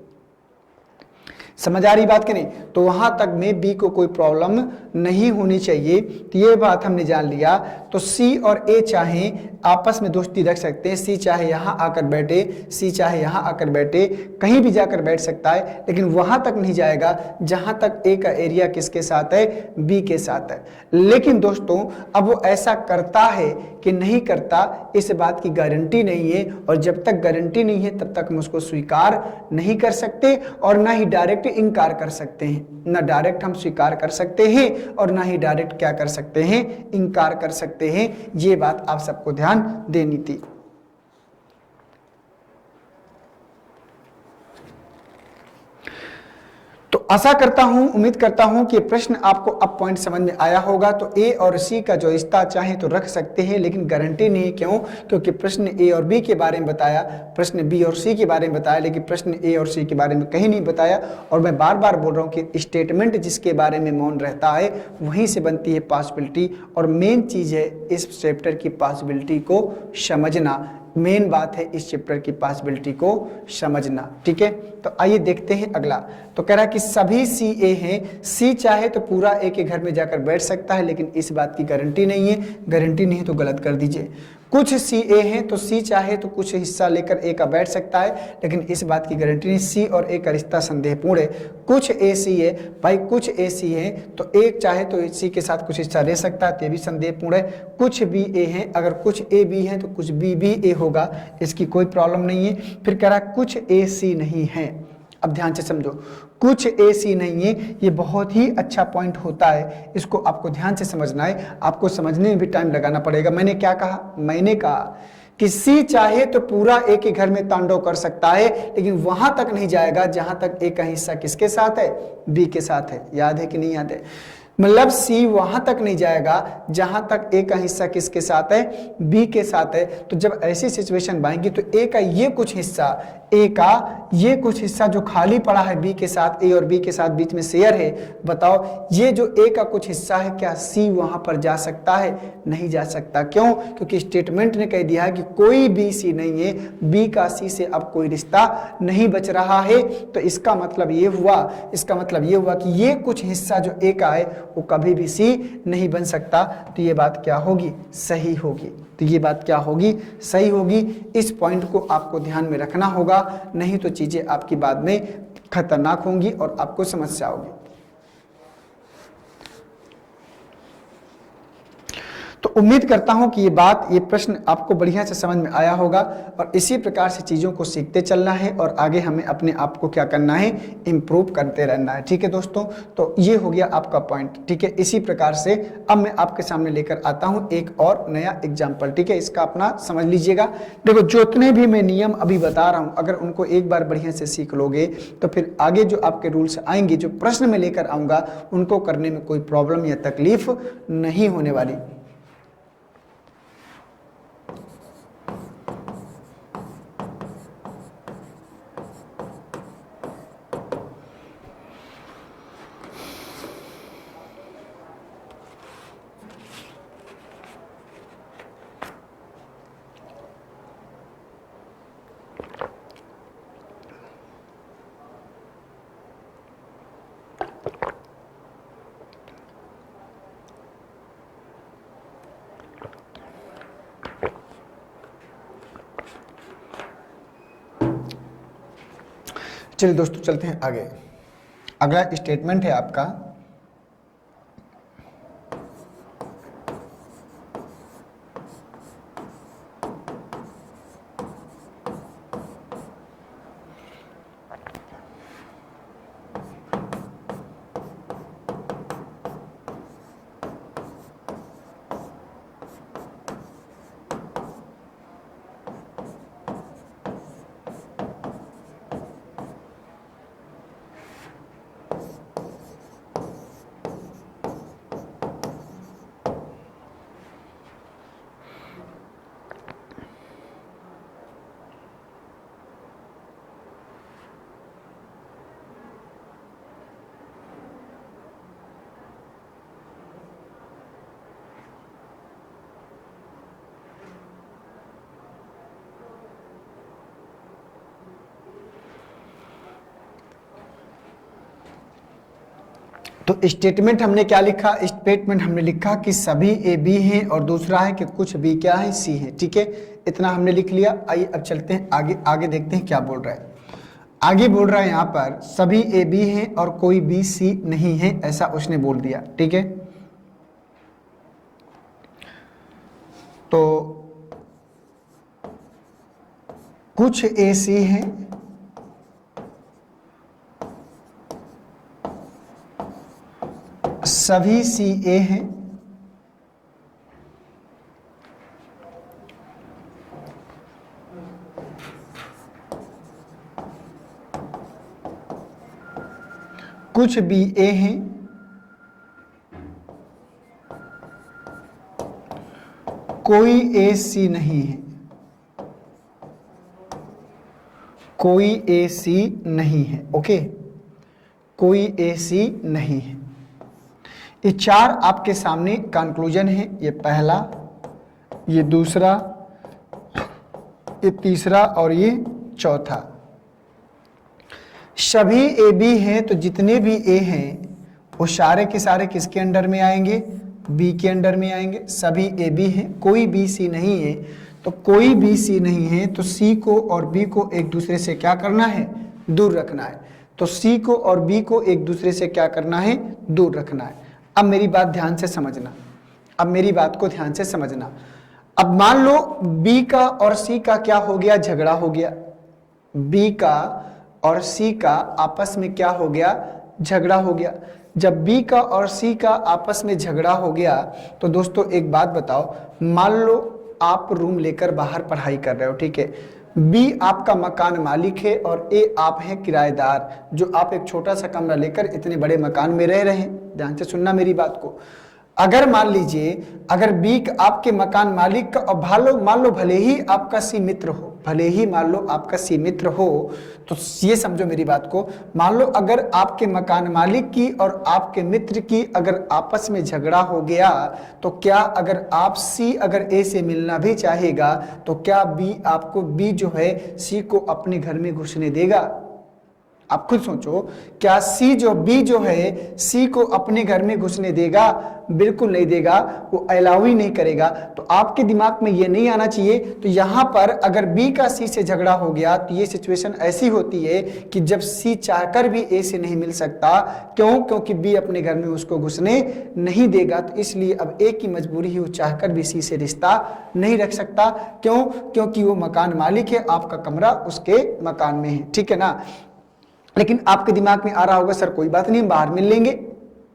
समझ आ रही बात कि नहीं? तो वहां तक में बी को कोई प्रॉब्लम नहीं होनी चाहिए। तो ये बात हमने जान लिया। तो सी और ए चाहे आपस में दोस्ती रख सकते हैं, सी चाहे यहां आकर बैठे, सी चाहे यहां आकर बैठे, कहीं भी जाकर बैठ सकता है, लेकिन वहां तक नहीं जाएगा जहां तक ए का एरिया किसके साथ है? बी के साथ है। लेकिन दोस्तों अब वो ऐसा करता है कि नहीं करता, इस बात की गारंटी नहीं है। और जब तक गारंटी नहीं है तब तक हम उसको स्वीकार नहीं कर सकते और ना ही डायरेक्ट इनकार कर सकते हैं। ना डायरेक्ट हम स्वीकार कर सकते हैं और ना ही डायरेक्ट क्या कर सकते हैं? इनकार कर सकते हैं। ये बात आप सबको ध्यान देनी थी। तो आशा करता हूं, उम्मीद करता हूं कि प्रश्न आपको अब पॉइंट समझ में आया होगा। तो ए और सी का जो रिश्ता चाहे तो रख सकते हैं, लेकिन गारंटी नहीं। क्यों? क्योंकि प्रश्न ए और बी के बारे में बताया, प्रश्न बी और सी के बारे में बताया, लेकिन प्रश्न ए और सी के बारे में कहीं नहीं बताया। और मैं बार बार बोल रहा हूं कि स्टेटमेंट जिसके बारे में मौन रहता है वहीं से बनती है पॉसिबिलिटी। और मेन चीज है इस चैप्टर की पॉसिबिलिटी को समझना। मेन बात है इस चैप्टर की पॉसिबिलिटी को समझना। ठीक है, तो आइए देखते हैं अगला। तो कह रहा है कि सभी सी ए हैं, सी चाहे तो पूरा ए के घर में जाकर बैठ सकता है, लेकिन इस बात की गारंटी नहीं है। गारंटी नहीं है तो गलत कर दीजिए। कुछ सी ए हैं तो सी चाहे तो कुछ हिस्सा लेकर ए का बैठ सकता है, लेकिन इस बात की गारंटी नहीं। सी और ए का रिश्ता संदेहपूर्ण है। कुछ ए सी है भाई, कुछ ए सी है तो एक चाहे तो सी के साथ कुछ हिस्सा ले सकता है, तो ये भी संदेहपूर्ण है। कुछ बी ए है, अगर कुछ ए बी है तो कुछ बी भी ए होगा, इसकी कोई प्रॉब्लम नहीं है। फिर कह रहा कुछ ए सी नहीं है। अब ध्यान से समझो, कुछ ए सी नहीं है, ये बहुत ही अच्छा पॉइंट होता है, इसको आपको ध्यान से समझना है। आपको समझने में भी टाइम लगाना पड़ेगा। मैंने क्या कहा? मैंने कहा कि सी चाहे तो पूरा ए के घर में तांडव कर सकता है, लेकिन वहां तक नहीं जाएगा जहां तक ए का हिस्सा किसके साथ है? बी के साथ है। याद है कि नहीं याद है? मतलब सी वहां तक नहीं जाएगा जहां तक ए का हिस्सा किसके साथ है? बी के साथ है। तो जब ऐसी सिचुएशन बनेगी तो ए का ये कुछ हिस्सा, ए का ये कुछ हिस्सा जो खाली पड़ा है बी के साथ, ए और बी के साथ बीच में शेयर है, बताओ ये जो ए का कुछ हिस्सा है क्या सी वहां पर जा सकता है? नहीं जा सकता। क्यों? क्योंकि स्टेटमेंट ने कह दिया है कि कोई बी सी नहीं है, बी का सी से अब कोई रिश्ता नहीं बच रहा है। तो इसका मतलब ये हुआ कि ये कुछ हिस्सा जो ए का है वो कभी भी सी नहीं बन सकता। तो ये बात क्या होगी? सही होगी। तो ये बात क्या होगी? सही होगी। इस पॉइंट को आपको ध्यान में रखना होगा, नहीं तो चीजें आपकी बाद में खतरनाक होंगी और आपको समस्या होगी। तो उम्मीद करता हूं कि ये प्रश्न आपको बढ़िया से समझ में आया होगा, और इसी प्रकार से चीज़ों को सीखते चलना है और आगे हमें अपने आप को क्या करना है? इम्प्रूव करते रहना है। ठीक है दोस्तों, तो ये हो गया आपका पॉइंट। ठीक है, इसी प्रकार से अब मैं आपके सामने लेकर आता हूं एक और नया एग्जाम्पल। ठीक है, इसका अपना समझ लीजिएगा। देखो, जितने भी मैं नियम अभी बता रहा हूँ, अगर उनको एक बार बढ़िया से सीख लोगे तो फिर आगे जो आपके रूल्स आएंगे, जो प्रश्न में लेकर आऊँगा, उनको करने में कोई प्रॉब्लम या तकलीफ नहीं होने वाली। चलिए दोस्तों, चलते हैं आगे। अगला स्टेटमेंट है आपका, तो स्टेटमेंट हमने क्या लिखा? स्टेटमेंट हमने लिखा कि सभी ए बी हैं, और दूसरा है कि कुछ बी क्या है? सी है। ठीक है, इतना हमने लिख लिया। आइए अब चलते हैं आगे। आगे देखते हैं क्या बोल रहा है। आगे बोल रहा है यहाँ पर सभी ए बी हैं और कोई बी सी नहीं है, ऐसा उसने बोल दिया। ठीक है, तो कुछ ए सी हैं, सभी सी ए हैं, कुछ बी ए हैं, कोई ए सी नहीं है, कोई ए सी नहीं है। ओके, कोई ए सी नहीं है। ये चार आपके सामने कंक्लूजन है। ये पहला, ये दूसरा, ये तीसरा और ये चौथा। सभी ए बी हैं, तो जितने भी ए हैं वो सारे के सारे किसके अंडर में आएंगे? बी के अंडर में आएंगे। सभी ए बी हैं, कोई बी सी नहीं है, तो कोई भी सी नहीं है, तो सी को और बी को एक दूसरे से क्या करना है, दूर रखना है। तो सी को और बी को एक दूसरे से क्या करना है, दूर रखना है। अब मेरी बात ध्यान से समझना, अब मेरी बात को ध्यान से समझना। अब मान लो बी का और सी का क्या हो गया, झगड़ा हो गया। बी का और सी का आपस में क्या हो गया, झगड़ा हो गया। जब बी का और सी का आपस में झगड़ा हो गया तो दोस्तों एक बात बताओ, मान लो आप रूम लेकर बाहर पढ़ाई कर रहे हो, ठीक है। बी आपका मकान मालिक है और ए आप हैं किराएदार, जो आप एक छोटा सा कमरा लेकर इतने बड़े मकान में रह रहे हैं। ध्यान से सुनना मेरी बात को। अगर मान लीजिए, अगर बी आपके मकान मालिक का, और मान लो भले ही आपका सी मित्र हो, भले ही मान लो आपका सी मित्र हो, तो ये समझो मेरी बात को, मान लो अगर आपके मकान मालिक की और आपके मित्र की अगर आपस में झगड़ा हो गया, तो क्या अगर आप सी अगर ए से मिलना भी चाहेगा तो क्या बी आपको, बी जो है सी को अपने घर में घुसने देगा? आप खुद सोचो, क्या बी जो है सी को अपने घर में घुसने देगा? बिल्कुल नहीं देगा, वो अलाउ ही नहीं करेगा। तो आपके दिमाग में ये नहीं आना चाहिए। तो यहां पर अगर बी का सी से झगड़ा हो गया तो ये सिचुएशन ऐसी होती है कि जब सी चाहकर भी ए से नहीं मिल सकता, क्यों? क्योंकि बी अपने घर में उसको घुसने नहीं देगा। तो इसलिए अब ए की मजबूरी है, वो चाहकर भी सी से रिश्ता नहीं रख सकता। क्यों? क्योंकि वो मकान मालिक है, आपका कमरा उसके मकान में है, ठीक है ना। लेकिन आपके दिमाग में आ रहा होगा, सर कोई बात नहीं, हम बाहर मिल लेंगे।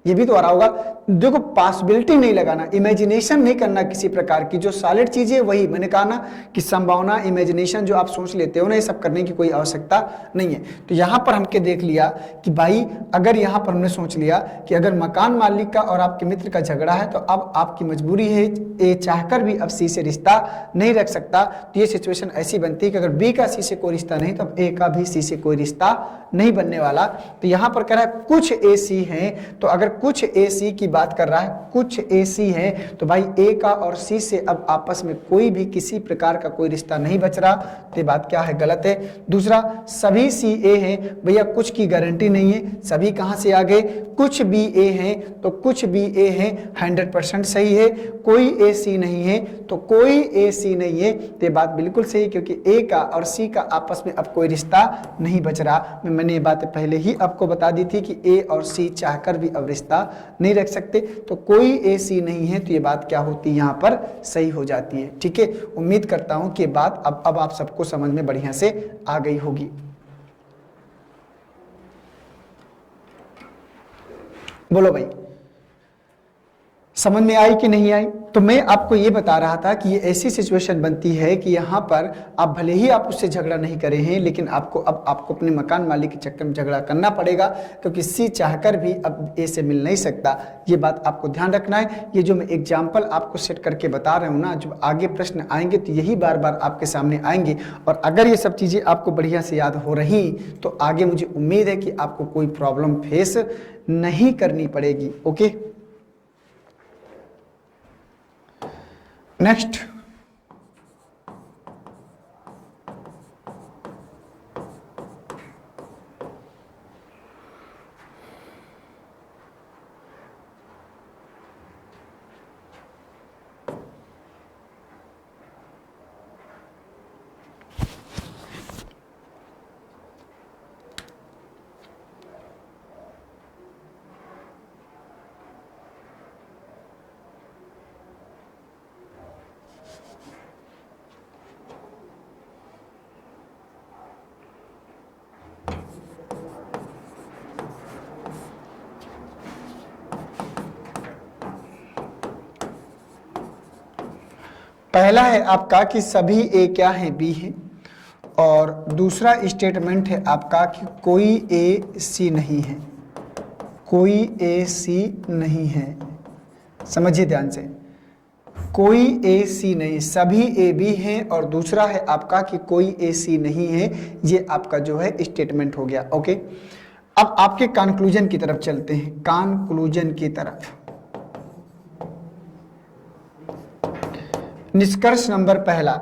ये भी तो आ रहा होगा। देखो, पॉसिबिलिटी नहीं लगाना, इमेजिनेशन नहीं करना किसी प्रकार की। जो सॉलिड चीज है वही मैंने कहा ना कि संभावना, इमेजिनेशन जो आप सोच लेते हो ना, ये सब करने की कोई आवश्यकता नहीं है। तो यहां पर हमके देख लिया कि भाई, अगर यहां पर हमने सोच लिया कि अगर मकान मालिक का और आपके मित्र का झगड़ा है, तो अब आपकी मजबूरी है, ए चाहकर भी अब सी से रिश्ता नहीं रख सकता। तो ये सिचुएशन ऐसी बनती है कि अगर बी का सी से कोई रिश्ता नहीं, तो अब ए का भी सी से कोई रिश्ता नहीं बनने वाला। तो यहां पर कह रहा है कुछ ए सी है, तो अगर कुछ ए सी की बात कर रहा है, कुछ ए सी है, तो भाई ए का और सी से अब आपस में कोई भी किसी प्रकार का कोई रिश्ता नहीं बच रहा। तो ये बात क्या है, गलत है। दूसरा, सभी सी ए है, भैया कुछ की गारंटी नहीं है, सभी कहां से आ गए, कुछ बी ए है, तो कुछ बी ए है 100% सही है। कोई ए सी नहीं है, तो कोई ए सी नहीं है, तो ये बात बिल्कुल सही है, क्योंकि ए का और सी का आपस में अब कोई रिश्ता नहीं बच रहा। मैंने ये बात पहले ही आपको बता दी थी कि ए और सी चाहकर भी अब रिश्ता नहीं रख सकते। तो कोई ए सी नहीं है, तो ये बात क्या होती है, यहाँ पर सही हो जाती है, ठीक है। उम्मीद करता हूं कि बात अब आप सबको समझ में बढ़िया से आ गई होगी। बोलो भाई, समझ में आई कि नहीं आई? तो मैं आपको ये बता रहा था कि ये ऐसी सिचुएशन बनती है कि यहाँ पर आप भले ही आप उससे झगड़ा नहीं करे हैं, लेकिन आपको अपने मकान मालिक के चक्कर में झगड़ा करना पड़ेगा, क्योंकि सी चाहकर भी अब ए से मिल नहीं सकता। ये बात आपको ध्यान रखना है। ये जो मैं एग्जाम्पल आपको सेट करके बता रहा हूँ ना, जो आगे प्रश्न आएंगे तो यही बार बार आपके सामने आएंगे। और अगर ये सब चीज़ें आपको बढ़िया से याद हो रही तो आगे मुझे उम्मीद है कि आपको कोई प्रॉब्लम फेस नहीं करनी पड़ेगी। Okay, next. पहला है आपका कि सभी ए क्या है, बी है। और दूसरा स्टेटमेंट है आपका कि कोई ए सी नहीं है, कोई ए सी नहीं है। समझिए ध्यान से, कोई ए सी नहीं, सभी ए बी हैं। और दूसरा है आपका कि कोई ए सी नहीं है। ये आपका जो है स्टेटमेंट हो गया। ओके, अब आपके कंक्लूजन की तरफ चलते हैं, कंक्लूजन की तरफ। निष्कर्ष नंबर पहला,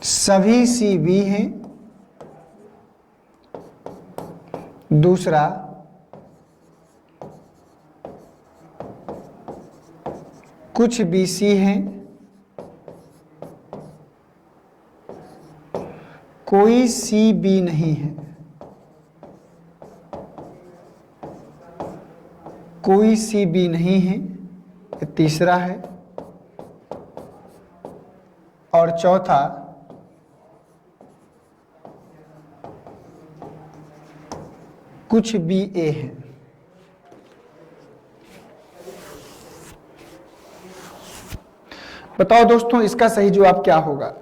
सभी सी बी हैं। दूसरा, कुछ बी सी हैं, कोई सी बी नहीं है। कोई सी बी नहीं है, ये तीसरा है। और चौथा, कुछ बी ए है। बताओ दोस्तों इसका सही जवाब क्या होगा?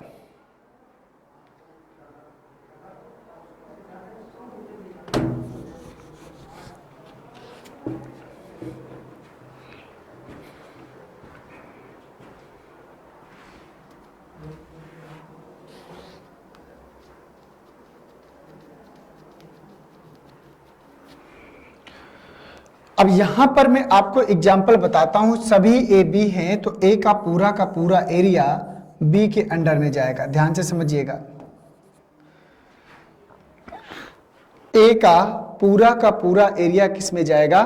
अब यहां पर मैं आपको एग्जाम्पल बताता हूं। सभी ए बी हैं तो ए का पूरा एरिया बी के अंडर में जाएगा। ध्यान से समझिएगा, ए का पूरा एरिया किस में जाएगा?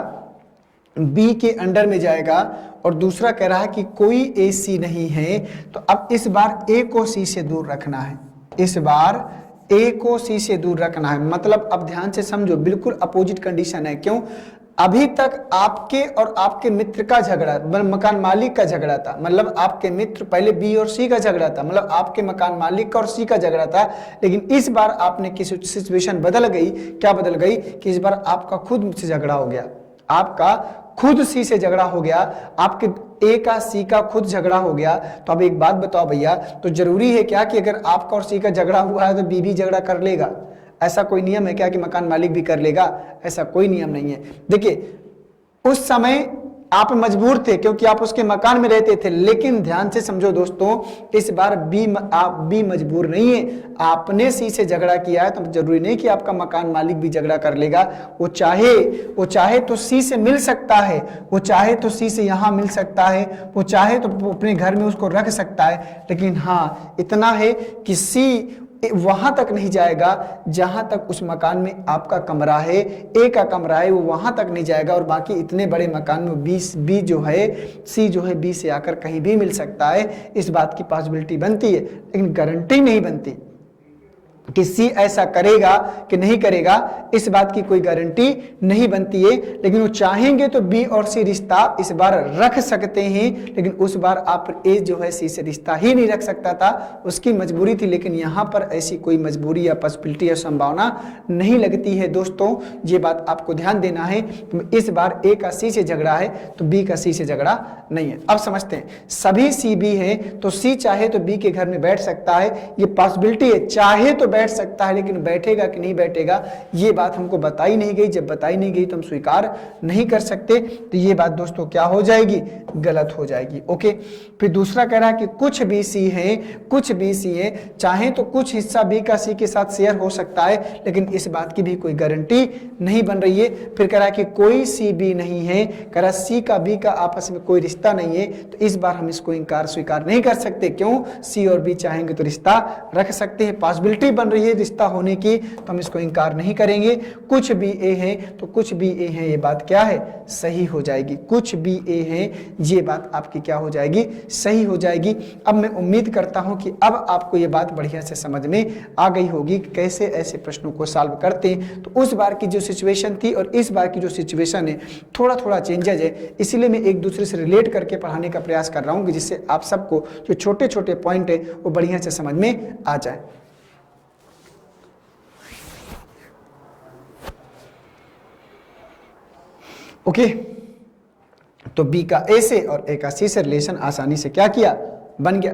बी के अंडर में जाएगा। और दूसरा कह रहा है कि कोई ए सी नहीं है, तो अब इस बार ए को सी से दूर रखना है। इस बार ए को सी से दूर रखना है। मतलब अब ध्यान से समझो, बिल्कुल अपोजिट कंडीशन है। क्यों? अभी तक आपके और आपके मित्र का झगड़ा, मकान मालिक का झगड़ा था। मतलब आपके मित्र, पहले बी और सी का झगड़ा था, मतलब आपके मकान मालिक का और सी का झगड़ा था। लेकिन इस बार आपने किसी सिचुएशन बदल गई। क्या बदल गई? कि इस बार आपका खुद से झगड़ा हो गया। आपका खुद सी से झगड़ा हो गया, आपके ए का सी का खुद झगड़ा हो गया। तो अब एक बात बताओ भैया, तो जरूरी है क्या कि अगर आपका और सी का झगड़ा हुआ है तो बी भी झगड़ा कर लेगा? ऐसा कोई नियम है क्या कि मकान मालिक भी कर लेगा? ऐसा कोई नियम नहीं है। देखिए, उस समय आप मजबूर थे क्योंकि आप उसके मकान में रहते थे। लेकिन ध्यान से समझो दोस्तों, इस बार आप बी मजबूर नहीं है। आपने सी से झगड़ा किया है तो जरूरी नहीं कि आपका मकान मालिक भी झगड़ा कर लेगा। वो चाहे तो सी से मिल सकता है, वो चाहे तो सी से यहां मिल सकता है, वो चाहे तो अपने घर में उसको रख सकता है। लेकिन हाँ, इतना है कि सी वहां तक नहीं जाएगा जहां तक उस मकान में आपका कमरा है, ए का कमरा है, वो वहां तक नहीं जाएगा। और बाकी इतने बड़े मकान में बी जो है, सी जो है, बी से आकर कहीं भी मिल सकता है। इस बात की पॉसिबिलिटी बनती है, लेकिन गारंटी नहीं बनती कि सी ऐसा करेगा कि नहीं करेगा। इस बात की कोई गारंटी नहीं बनती है। लेकिन वो चाहेंगे तो बी और सी रिश्ता इस बार रख सकते हैं। लेकिन उस बार आप ए जो है सी से रिश्ता ही नहीं रख सकता था, उसकी मजबूरी थी। लेकिन यहाँ पर ऐसी कोई मजबूरी या पॉसिबिलिटी या संभावना नहीं लगती है। दोस्तों ये बात आपको ध्यान देना है। इस बार ए का सी से झगड़ा है तो बी का सी से झगड़ा नहीं है। अब समझते हैं, सभी सी बी है तो सी चाहे तो बी के घर में बैठ सकता है, ये पॉसिबिलिटी है। चाहे तो बैठ सकता है, लेकिन बैठेगा कि नहीं बैठेगा ये बात हमको बताई नहीं गई। जब बताई नहीं गई तो हम स्वीकार नहीं कर सकते। तो ये बात दोस्तों क्या हो जाएगी? गलत हो जाएगी। ओके, फिर दूसरा कह रहा है कि कुछ बी सी है, कुछ बी सी है, चाहे तो कुछ हिस्सा बी का सी के साथ शेयर हो सकता है, लेकिन इस बात की भी कोई गारंटी नहीं बन रही है। फिर कह रहा है कि कोई सी बी नहीं है, कह रहा सी का बी का आपस में कोई रिश्ता नहीं है। तो इस बार हम इसको स्वीकार नहीं कर सकते। क्यों? सी और बी चाहेंगे तो रिश्ता रख सकते हैं, पॉसिबिलिटी बन रही है रिश्ता होने की, तो हम इसको इनकार नहीं करेंगे। कुछ बी ए है तो कुछ बी ए है, ये बात क्या है? सही हो जाएगी। कुछ बी ए है, ये बात आपकी क्या हो जाएगी? सही हो जाएगी। अब मैं उम्मीद करता हूं कि अब आपको ये बात बढ़िया से समझ में आ गई होगी कि कैसे ऐसे प्रश्नों को सॉल्व करते हैं। तो उस बार की जो सिचुएशन थी और इस बार की जो सिचुएशन है, थोड़ा चेंजेज है। इसीलिए मैं एक दूसरे से रिलेट करके पढ़ाने का प्रयास कर रहा हूं कि जिससे आप सबको जो छोटे छोटे पॉइंट है वो बढ़िया से समझ में आ जाए। ओके, तो बी का ए से और ए का सी से रिलेशन आसानी से क्या किया? बन गया।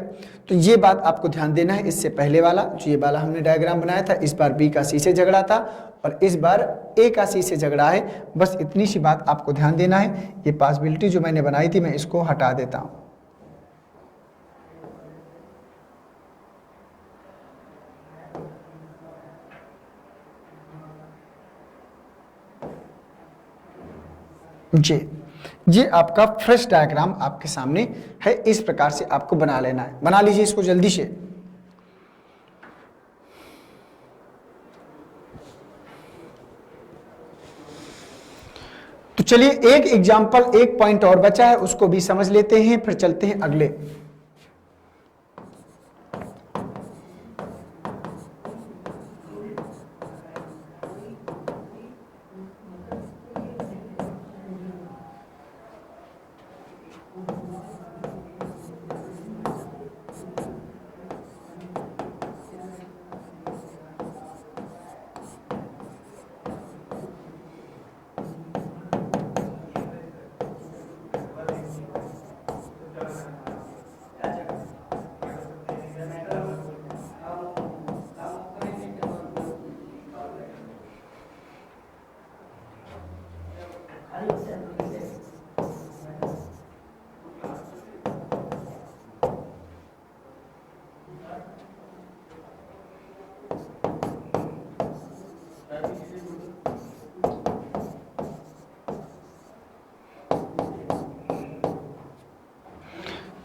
तो ये बात आपको ध्यान देना है। इससे पहले वाला जो ये वाला हमने डायग्राम बनाया था, इस बार बी का सी से झगड़ा था और इस बार ए का सी से झगड़ा है। बस इतनी सी बात आपको ध्यान देना है। ये पॉसिबिलिटी जो मैंने बनाई थी मैं इसको हटा देता हूं। ये आपका फ्रेश डायग्राम आपके सामने है। इस प्रकार से आपको बना लेना है। बना लीजिए इसको जल्दी से। चलिए एक एग्जाम्पल, एक पॉइंट और बचा है, उसको भी समझ लेते हैं, फिर चलते हैं अगले।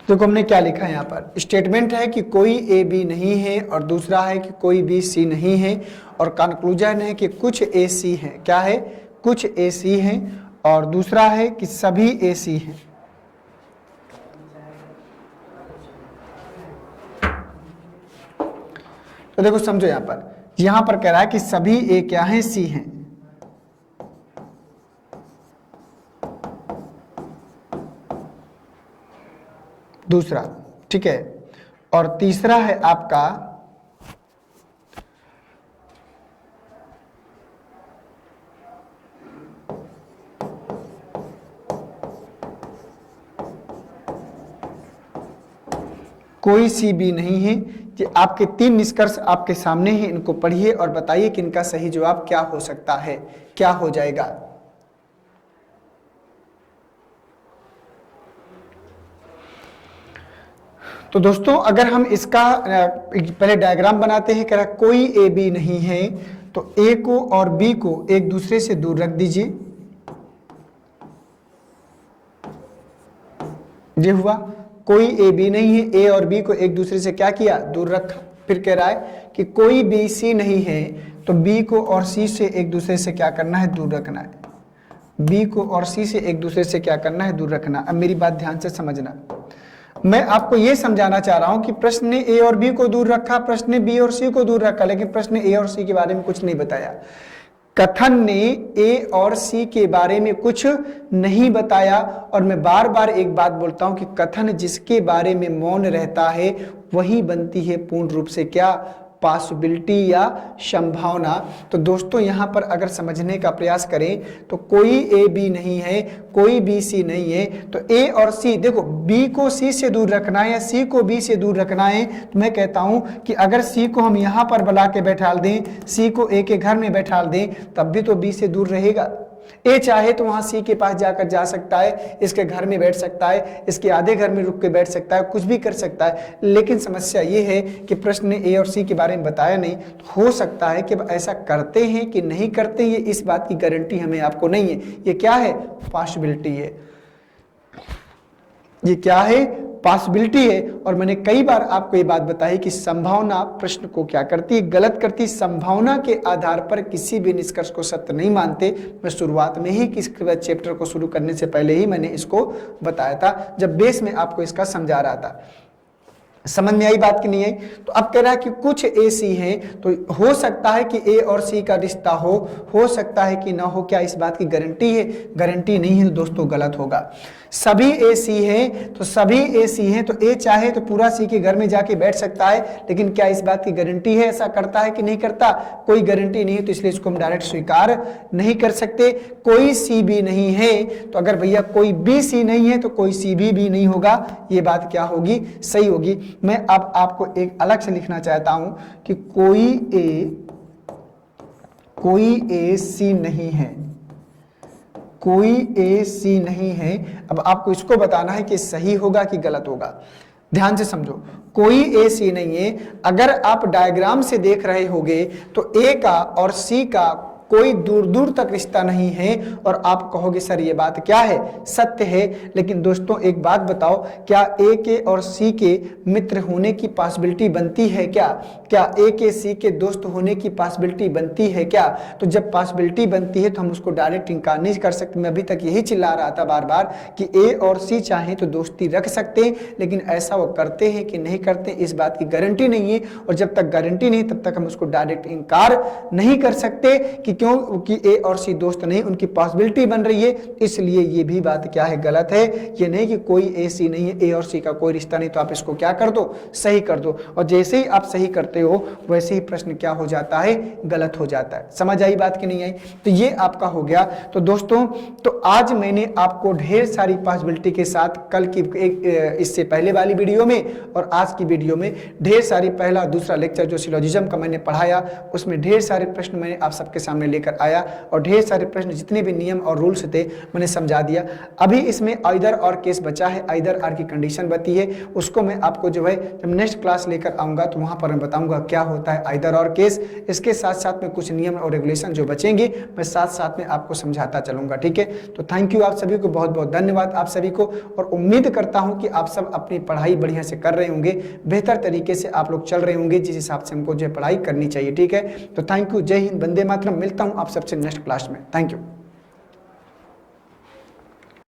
देखो हमने क्या लिखा है यहाँ पर, स्टेटमेंट है कि कोई ए बी नहीं है, और दूसरा है कि कोई बी सी नहीं है, और कंक्लूजन है कि कुछ ए सी है। क्या है? कुछ ए सी है, और दूसरा है कि सभी ए सी हैं। तो देखो समझो यहाँ पर कह रहा है कि सभी ए क्या हैं? सी हैं। दूसरा, ठीक है। और तीसरा है आपका कोई सी बी नहीं है। कि आपके 3 निष्कर्ष आपके सामने हैं, इनको पढ़िए और बताइए कि इनका सही जवाब क्या हो सकता है, क्या हो जाएगा। तो दोस्तों अगर हम इसका पहले डायग्राम बनाते हैं, कह रहा कोई ए बी नहीं है, तो ए को और बी को एक दूसरे से दूर रख दीजिए। ये हुआ, कोई ए बी नहीं है, ए और बी को एक दूसरे से क्या किया? दूर रखा। फिर कह रहा है कि कोई बी सी नहीं है, तो बी को और सी से एक दूसरे से क्या करना है? दूर रखना है। बी को और सी से एक दूसरे से क्या करना है? दूर रखना। अब मेरी बात ध्यान से समझना, मैं आपको यह समझाना चाह रहा हूं कि प्रश्न ने ए और बी को दूर रखा, प्रश्न ने बी और सी को दूर रखा, लेकिन प्रश्न ने ए और सी के बारे में कुछ नहीं बताया। कथन ने ए और सी के बारे में कुछ नहीं बताया। और मैं बार बार एक बात बोलता हूं कि कथन जिसके बारे में मौन रहता है वही बनती है पूर्ण रूप से क्या? पॉसिबिलिटी या संभावना। तो दोस्तों यहां पर अगर समझने का प्रयास करें तो कोई ए बी नहीं है, कोई बी सी नहीं है, तो ए और सी, देखो बी को सी से दूर रखना है या सी को बी से दूर रखना है, तो मैं कहता हूं कि अगर सी को हम यहां पर बुला के बैठाल दें, सी को ए के घर में बैठाल दें, तब भी तो बी से दूर रहेगा। ए चाहे तो वहां सी के पास जाकर जा सकता है, इसके घर में बैठ सकता है, इसके आधे घर में रुक के बैठ सकता है, कुछ भी कर सकता है। लेकिन समस्या ये है कि प्रश्न ने ए और सी के बारे में बताया नहीं। तो हो सकता है कि ऐसा करते हैं कि नहीं करते, ये इस बात की गारंटी हमें आपको नहीं है। ये क्या है? पॉसिबिलिटी है। ये क्या है? पॉसिबिलिटी है। और मैंने कई बार आपको ये बात बताई कि संभावना प्रश्न को क्या करती है? गलत करती। संभावना के आधार पर किसी भी निष्कर्ष को सत्य नहीं मानते। मैं शुरुआत में ही किस चैप्टर को शुरू करने से पहले ही मैंने इसको बताया था, जब बेस में आपको इसका समझा रहा था। समझ में आई बात की नहीं है? तो अब कह रहा है कि कुछ ए सी हैं, तो हो सकता है कि ए और सी का रिश्ता हो सकता है कि ना हो। क्या इस बात की गारंटी है? गारंटी नहीं है, तो दोस्तों गलत होगा। सभी ए सी हैं, तो सभी ए सी हैं, तो ए चाहे तो पूरा सी के घर में जाके बैठ सकता है, लेकिन क्या इस बात की गारंटी है ऐसा करता है कि नहीं करता? कोई गारंटी नहीं है, तो इसलिए इसको हम डायरेक्ट स्वीकार नहीं कर सकते। कोई सी बी नहीं है, तो अगर भैया कोई बी सी नहीं है तो कोई सी भी नहीं होगा। ये बात क्या होगी? सही होगी। मैं अब आपको एक अलग से लिखना चाहता हूं कि कोई ए सी नहीं है, कोई ए सी नहीं है। अब आपको इसको बताना है कि सही होगा कि गलत होगा। ध्यान से समझो, कोई ए सी नहीं है। अगर आप डायग्राम से देख रहे होगे तो ए का और सी का कोई दूर दूर तक रिश्ता नहीं है। और आप कहोगे सर ये बात क्या है, सत्य है। लेकिन दोस्तों एक बात बताओ, क्या ए के और सी के मित्र होने की पॉसिबिलिटी बनती है क्या? क्या ए के सी के दोस्त होने की पॉसिबिलिटी बनती है क्या? तो जब पॉसिबिलिटी बनती है तो हम उसको डायरेक्ट इनकार नहीं कर सकते। मैं अभी तक यही चिल्ला रहा था बार बार कि ए और सी चाहें तो दोस्ती रख सकते हैं, लेकिन ऐसा वो करते हैं कि नहीं करते इस बात की गारंटी नहीं है। और जब तक गारंटी नहीं तब तक हम उसको डायरेक्ट इनकार नहीं कर सकते कि क्यों कि ए और सी दोस्त नहीं, उनकी पॉसिबिलिटी बन रही है। इसलिए ये भी बात क्या है, गलत है। ये नहीं कि कोई ए सी नहीं है, ए और सी का कोई रिश्ता नहीं, तो आप इसको क्या कर दो, सही कर दो। और जैसे ही आप सही करते हो वैसे ही प्रश्न क्या हो जाता है, गलत हो जाता है। समझ आई बात कि नहीं आई? तो ये आपका हो गया। तो दोस्तों तो आज मैंने आपको ढेर सारी पॉसिबिलिटी के साथ कल की इससे पहले वाली वीडियो में और आज की वीडियो में ढेर सारी पहला दूसरा लेक्चर जो सिलोजिज्म का मैंने पढ़ाया उसमें ढेर सारे प्रश्न मैंने आप सबके सामने लेकर आया और ढेर सारे प्रश्न जितने भी नियम और रूल्स थे मैंने समझा दिया। अभी इसमें आइदर और केस बचा है, आइदर आर की कंडीशन बची है, उसको मैं आपको जो है जब नेक्स्ट क्लास लेकर आऊंगा तो वहां पर मैं बताऊंगा क्या होता है आइदर और केस। इसके साथ साथ में कुछ नियम और रेगुलेशन जो बचेंगे मैं साथ साथ में आपको समझाता चलूंगा। ठीक है, तो थैंक यू आप सभी को, बहुत बहुत धन्यवाद आप सभी को। और उम्मीद करता हूं कि आप सब अपनी पढ़ाई बढ़िया से कर रहे होंगे, बेहतर तरीके से आप लोग चल रहे होंगे जिस हिसाब से हमको जो पढ़ाई करनी चाहिए। ठीक है, तो थैंक यू, जय हिंद, वंदे मातरम। मिलता हूं आप सबसे नेक्स्ट क्लास में। Thank you.